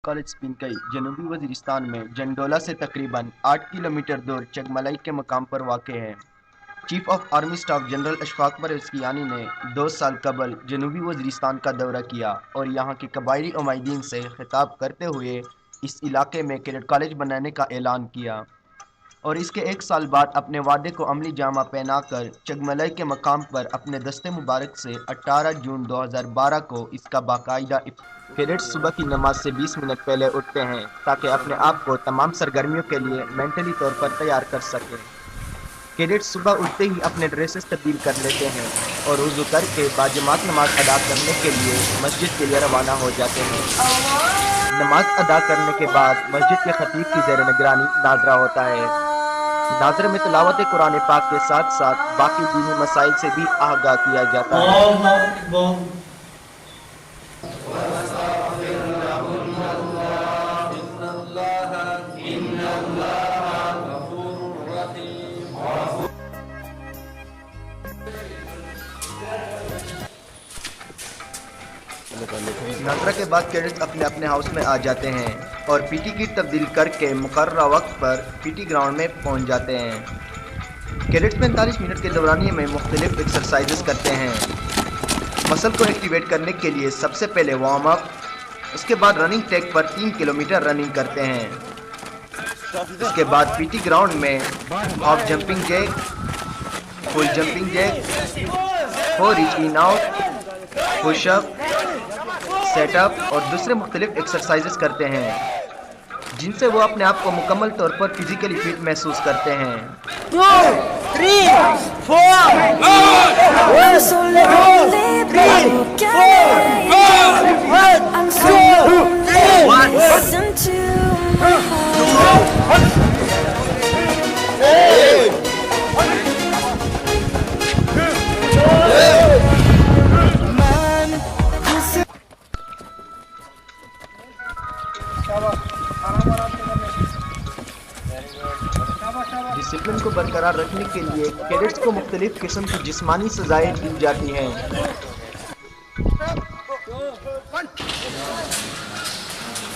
College स्पिनकई जनूबी वज़ीरिस्तान में जंडोला से तकरीबन 8 किलोमीटर दूर चगमलाई के मकाम पर वाक़ है। Chief of army staff general Ashfaq परवेज़-कियानी ने 2 साल कबल जनूबी वज़ीरिस्तान का दौरा किया और यहाँ के कबायली उमाइदीन से खिताब करते हुए इस इलाके में कैडेट कॉलेज बनाने का ऐलान किया और इसके 1 साल बाद अपने वादे को अमली जामा पहनाकर चगमलाई के मकाम पर अपने दस्ते मुबारक से 18 जून 2012 को इसका बाकायदा कैडेट्स सुबह की नमाज से 20 मिनट पहले उठते हैं ताकि अपने आप को तमाम सरगर्मियों के लिए मेंटली तौर पर तैयार कर सकें। कैडेट्स सुबह उठते ही अपने ड्रेसेस तब्दील कर लेते हैं और वुज़ू करके बाजमात नमाज अदा करने के लिए मस्जिद के लिए रवाना हो जाते हैं। नमाज अदा करने के बाद मस्जिद के खतीब की ज़ेर निगरानी नाजरा होता है। नाजरे में तिलावत कुरान पाक के साथ साथ बाकी दीनी मसाइल से भी आगाह किया जाता है। नाजरा के बाद कैडेट्स अपने अपने हाउस में आ जाते हैं और पीटी किट तब्दील करके मुकर्ररा वक्त पर पीटी ग्राउंड में पहुंच जाते हैं। कैडेट्स 45 मिनट के दौरानिए में मुख्तलिफ एक्सरसाइजेस करते हैं। मसल को एक्टिवेट करने के लिए सबसे पहले वार्म अप, उसके बाद रनिंग ट्रैक पर 3 किलोमीटर रनिंग करते हैं। इसके बाद पीटी ग्राउंड में half jumping jack, full jumping jack, 4 reach in out, pushup, setup और दूसरे मुख्तलिफ एक्सरसाइजेस करते हैं जिनसे वो अपने आप को मुकम्मल तौर पर फिजिकली फिट महसूस करते हैं। 2, 3, 4, डिसिप्लिन को बरकरार रखने के लिए कैडेट्स को मुख्तलिफ किस्म की जिस्मानी सजाएं दी जाती हैं।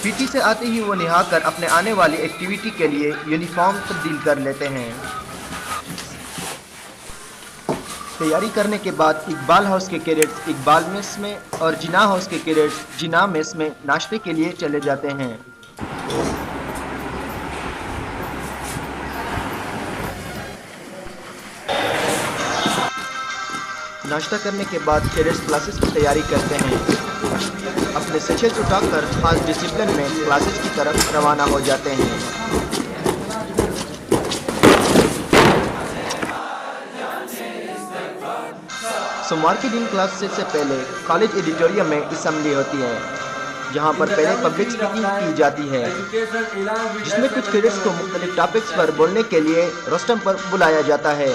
पीटी से आते ही वो नहाकर अपने आने वाली एक्टिविटी के लिए यूनिफॉर्म तब्दील कर लेते हैं। तैयारी करने के बाद इकबाल हाउस के कैडेट्स इकबाल मेस में और जिना हाउस के कैडेट्स जिना मेस में नाश्ते के लिए चले जाते हैं। नाश्ता करने के बाद कैडेट्स क्लासेस की तैयारी करते हैं। अपने सचेत उठाकर खास डिसिप्लिन में क्लासेस की तरफ रवाना हो जाते हैं। सोमवार के दिन क्लासेस से पहले कॉलेज एडिटोरियम में असेंबली होती है जहां पर पहले पब्लिक स्पीकिंग की जाती है जिसमें कुछ कैडेट्स को मुख्तलिफ टॉपिक्स पर बोलने के लिए रोस्टम पर बुलाया जाता है।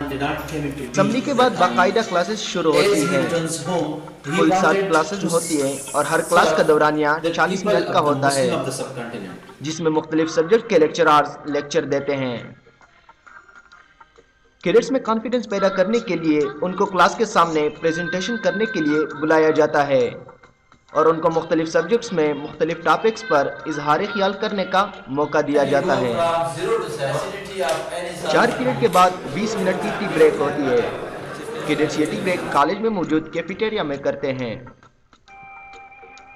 असेंबली के बाद बाकायदा क्लासेस शुरू होती हैं। कुल 7 क्लासेस होती हैं और हर क्लास का दौरानिया 40 मिनट का होता है जिसमें मुख्तलिफ सब्जेक्ट के लेक्चरर्स लेक्चर देते हैं। कैडेट्स में कॉन्फिडेंस पैदा करने के लिए उनको क्लास के सामने प्रेजेंटेशन करने के लिए बुलाया जाता है और उनको मुख्तलिफ सब्जेक्ट्स में मुख्तलिफ टॉपिक्स पर इजहार ख्याल करने का मौका दिया जाता है। 4 पीरियड के बाद 20 मिनट की टी ब्रेक होती है। कैडेट्स ये टी ब्रेक कॉलेज में मौजूद कैफेटेरिया में करते हैं।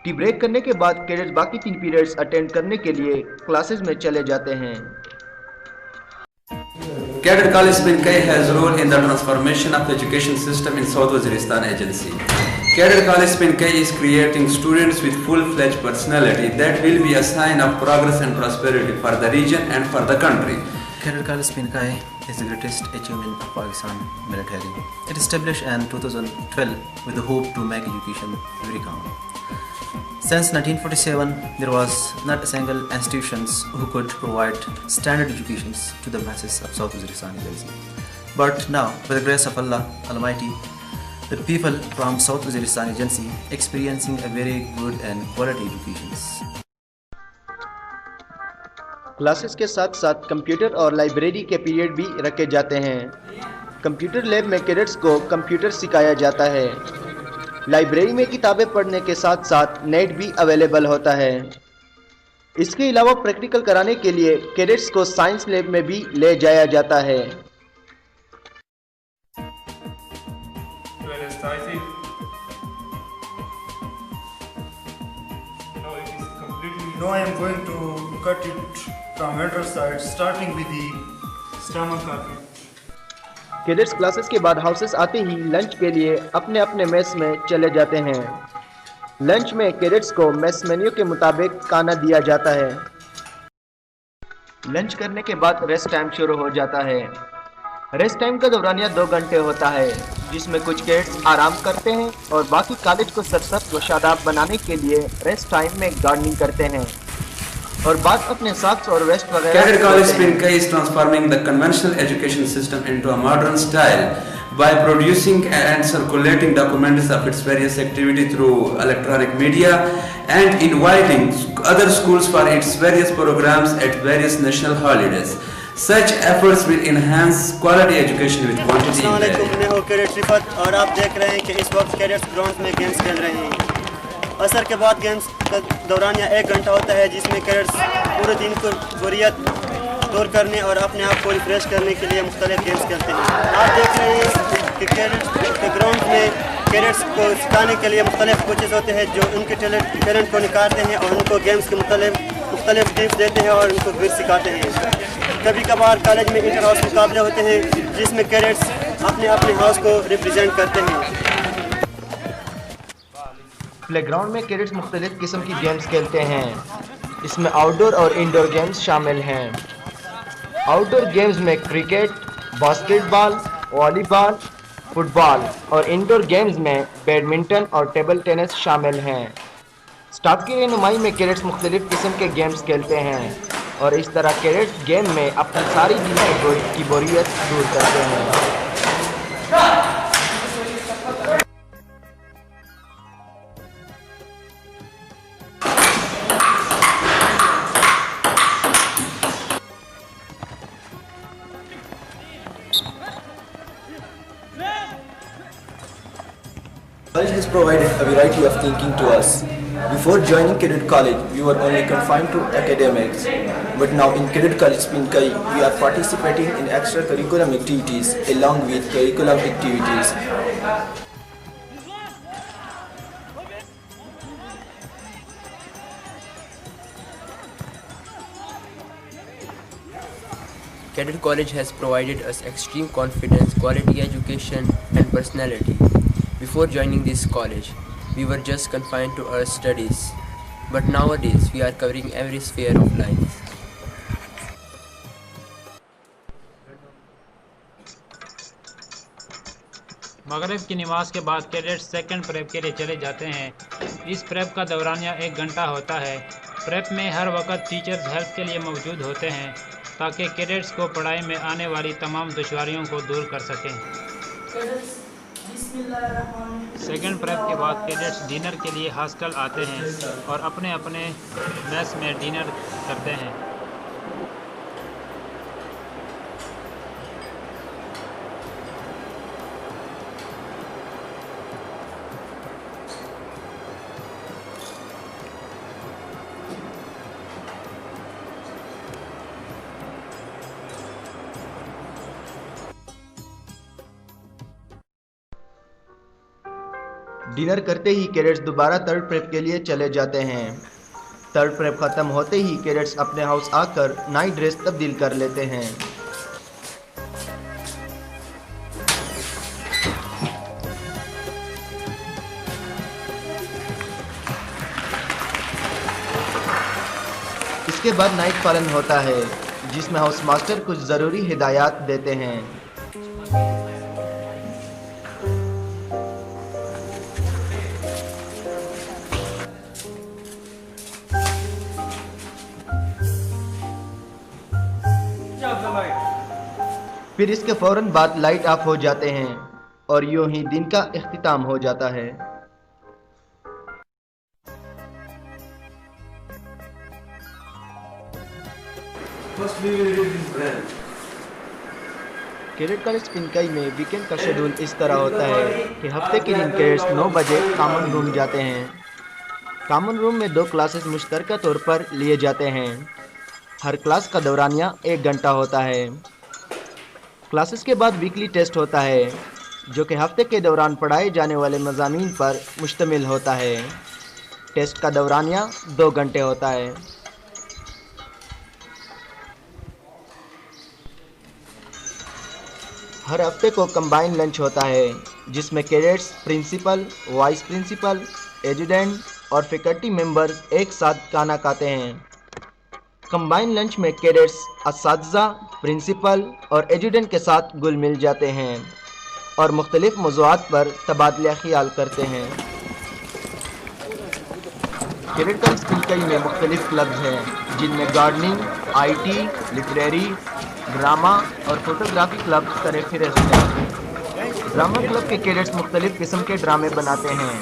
टी ब्रेक करने के बाद कैडेट्स बाकी 3 पीरियड्स अटेंड करने के लिए क्लासेस में चले जाते हैं। Cadet College Spinkai has role in the transformation of education system in South Waziristan Agency. Cadet College Spinkai is creating students with full-fledged personality that will be a sign of progress and prosperity for the region and for the country. Cadet College Spinkai is the greatest achievement of Pakistan military. It established in 2012 with the hope to make education very common. Since 1947, there was not a single institution who could provide standard education to the masses of South Waziristan Agency. But now, with the grace of Allah Almighty, the people from South Waziristan Agency experiencing a very good and quality education. Classes के साथ साथ computer और library के period भी रखे जाते हैं। Computer lab में कैडेट्स को कंप्यूटर सिखाया जाता है। लाइब्रेरी में किताबें पढ़ने के साथ साथ नेट भी अवेलेबल होता है। इसके अलावा प्रैक्टिकल कराने के लिए कैडेट्स को साइंस लैब में भी ले जाया जाता है। Now I am going to cut it from ventral side, starting with the stomach carpet. Cadets classes के बाद हाउसेस आते ही लंच के लिए अपने अपने मेस में चले जाते हैं। लंच में कैडेट्स को मेस मेन्यू के मुताबिक खाना दिया जाता है। लंच करने के बाद रेस्ट टाइम शुरू हो जाता है। रेस्ट टाइम का दौरानिया 2 घंटे होता है, जिसमें कुछ कैडेट्स आराम करते हैं और बाकी कॉलेज को सरसब्ज व शादाब बनाने के लिए रेस्ट टाइम में गार्डनिंग करते हैं और बाद अपने सॉक्स और वेस्ट वगैरह। Cadet College Pinkai is transforming the conventional education system into a modern style by producing and circulating documents of its various activity through electronic media and inviting other schools for its various programs at various national holidays. Such efforts will enhance quality education with quantity in value. मैं हूँ cadet Rifat और आप देख रहे हैं कि इस वक्त कैडेट्स ग्राउंड में गेम्स खेल रहे हैं। असर के बाद गेम्स का दौरान 1 घंटा होता है, जिसमें कैडेट्स पूरे दिन को बोरियत दूर करने और अपने आप को रिफ्रेश करने के लिए मुख्तलिफ गेम्स खेलते हैं। आप देख रहे हैं कि कैडेट्स के ग्राउंड में कैडेट्स को सिखाने के लिए मुख्तलिफ कोचेज होते हैं जो उनके टैलेंट को निखारते हैं और उनको गेम्स के मुख्तलिफ टिप्स देते हैं और उनको फिर सिखाते हैं। कभी कभार कॉलेज में इंटर हाउस मुकाबले होते हैं, जिसमें कैडेट्स अपने अपने हाउस को रिप्रेजेंट करते हैं। प्लेग्राउंड में कैडेट्स मुख्तलिफ किस्म की गेम्स खेलते हैं। इसमें आउटडोर और इंडोर गेम्स शामिल हैं। आउटडोर गेम्स में क्रिकेट, बास्केटबॉल, वॉलीबॉल, फुटबॉल और इंडोर गेम्स में बैडमिंटन और टेबल टेनिस शामिल हैं। स्टाफ की रहनुमाई में कैडेट्स मुख्तलिफ किस्म के गेम्स खेलते हैं और इस तरह कैडेट्स गेम में अपनी सारी दिन की बोरियत दूर करते हैं। College has provided a variety of thinking to us. Before joining Cadet College, we were only confined to academics. But now in Cadet College Pinkai, we are participating in extracurricular activities along with curriculum activities. Cadet College has provided us extreme confidence, quality education and personality. Before joining this college, we were just confined to our studies, but nowadays we are covering every sphere of life. मगरिब की नमाज के बाद cadets second prep के लिए चले जाते हैं। इस प्रेप का दौरानिया 1 घंटा होता है। प्रेप में हर वक्त टीचर्स हेल्प के लिए मौजूद होते हैं ताकि कैडेट्स को पढ़ाई में आने वाली तमाम दुश्वारियों को दूर कर सकें। सेकंड प्रेप के बाद कैडेट्स डिनर के लिए हॉस्टल आते हैं और अपने अपने मेस में डिनर करते हैं। डिनर करते ही कैडेट्स दोबारा थर्ड प्रेप के लिए चले जाते हैं। थर्ड प्रेप ख़त्म होते ही कैडेट्स अपने हाउस आकर नाइट ड्रेस तब्दील कर लेते हैं। इसके बाद नाइट पालन होता है, जिसमें हाउस मास्टर कुछ ज़रूरी हिदायत देते हैं। फिर इसके फौरन बाद लाइट ऑफ हो जाते हैं और यूं ही दिन का इख्तिताम हो जाता है। First we will read this brand. Cadet college पिनकई में वीकेंड का शेड्यूल इस तरह होता है कि हफ्ते के दिन कैडेट्स 9 बजे कॉमन रूम जाते हैं। कॉमन रूम में 2 क्लासेस मुश्तरका तौर पर लिए जाते हैं। हर क्लास का दौरानिया 1 घंटा होता है। क्लासेस के बाद वीकली टेस्ट होता है जो कि हफ्ते के दौरान पढ़ाए जाने वाले मज़ामीन पर मुश्तमिल होता है। टेस्ट का दौरानिया 2 घंटे होता है। हर हफ्ते को कंबाइन लंच होता है जिसमें कैडेट्स, प्रिंसिपल, वाइस प्रिंसिपल, एजुडेंट और फैकल्टी मेंबर्स एक साथ खाना खाते हैं। कंबाइन लंच में कैडेट्स असातिज़ा, प्रिंसिपल और एजुडेंट के साथ घुल मिल जाते हैं और मुख्तलिफ मौज़ूआत पर तबादला ख्याल करते हैं। कैडेट कॉलेज पिनकई में मुख्तलिफ क्लब्स हैं जिनमें गार्डनिंग, IT, लिटरेरी, ड्रामा और फोटोग्राफी क्लब तरह फिरस्त हैं। ड्रामा क्लब के कैडेट्स मुख्तलिफ किस्म के ड्रामे बनाते हैं,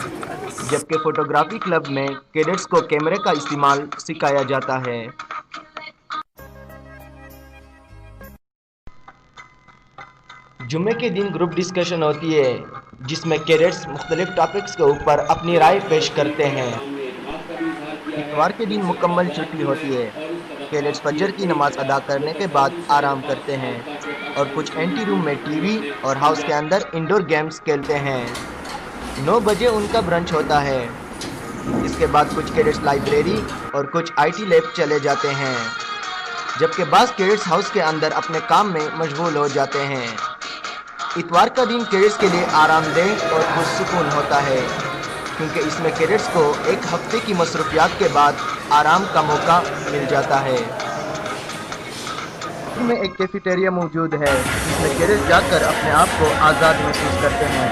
जबकि फोटोग्राफी क्लब में कैडेट्स को कैमरे का इस्तेमाल सिखाया जाता है। जुम्मे के दिन ग्रुप डिस्कशन होती है जिसमें कैडेट्स मुख्तलिफ टॉपिक्स के ऊपर अपनी राय पेश करते हैं। इतवार के दिन मुकम्मल छुट्टी होती है। कैडेट्स फजर की नमाज अदा करने के बाद आराम करते हैं और कुछ एंटी रूम में टीवी और हाउस के अंदर इंडोर गेम्स खेलते हैं। 9 बजे उनका ब्रंच होता है। इसके बाद कुछ कैडेट्स लाइब्रेरी और कुछ IT लैब चले जाते हैं, जबकि बाज़ कैडेट्स हाउस के अंदर अपने काम में मशगूल हो जाते हैं। इतवार का दिन कैडेट्स के लिए आरामदेह और पुरसुकून होता है क्योंकि इसमें कैडेट्स को एक हफ्ते की मसरूफियात के बाद आराम का मौका मिल जाता है। इसमें एक कैफेटेरिया मौजूद है जिसमें कैडेट्स जाकर अपने आप को आज़ाद महसूस करते हैं।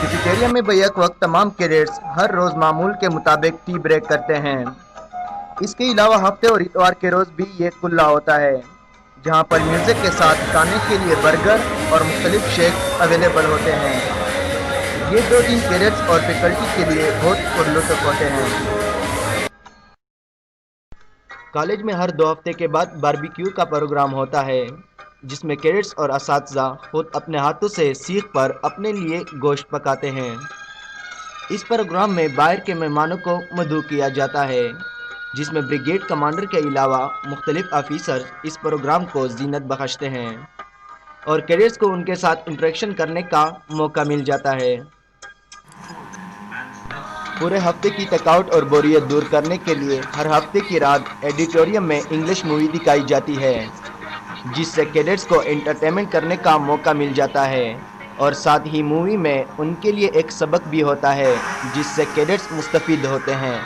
कैफेटेरिया में बैक वक्त तमाम कैडेट्स हर रोज़ मामूल के मुताबिक टी ब्रेक करते हैं। इसके अलावा हफ्ते और इतवार के रोज़ भी ये खुला होता है जहाँ पर म्यूज़िक के साथ खाने के लिए बर्गर और मुख्तलिफ शेक अवेलेबल होते हैं। ये 2 दिन कैडेट्स और फैकल्टी के लिए बहुत पुरलुत्फ होते हैं। कॉलेज में हर 2 हफ्ते के बाद बारबेक्यू का प्रोग्राम होता है जिसमें कैडेट्स और असातिज़ा खुद अपने हाथों से सीख पर अपने लिए गोश्त पकाते हैं। इस प्रोग्राम में बाहर के मेहमानों को मदऊ किया जाता है जिसमें ब्रिगेड कमांडर के अलावा मुख्तलिफ ऑफिसर इस प्रोग्राम को जीनत बख्शते हैं और कैडेट्स को उनके साथ इंटरेक्शन करने का मौका मिल जाता है। पूरे हफ्ते की थकावट और बोरियत दूर करने के लिए हर हफ्ते की रात एडिटोरियम में इंग्लिश मूवी दिखाई जाती है जिससे कैडेट्स को एंटरटेनमेंट करने का मौका मिल जाता है और साथ ही मूवी में उनके लिए एक सबक भी होता है जिससे कैडेट्स मुस्तफीद होते हैं।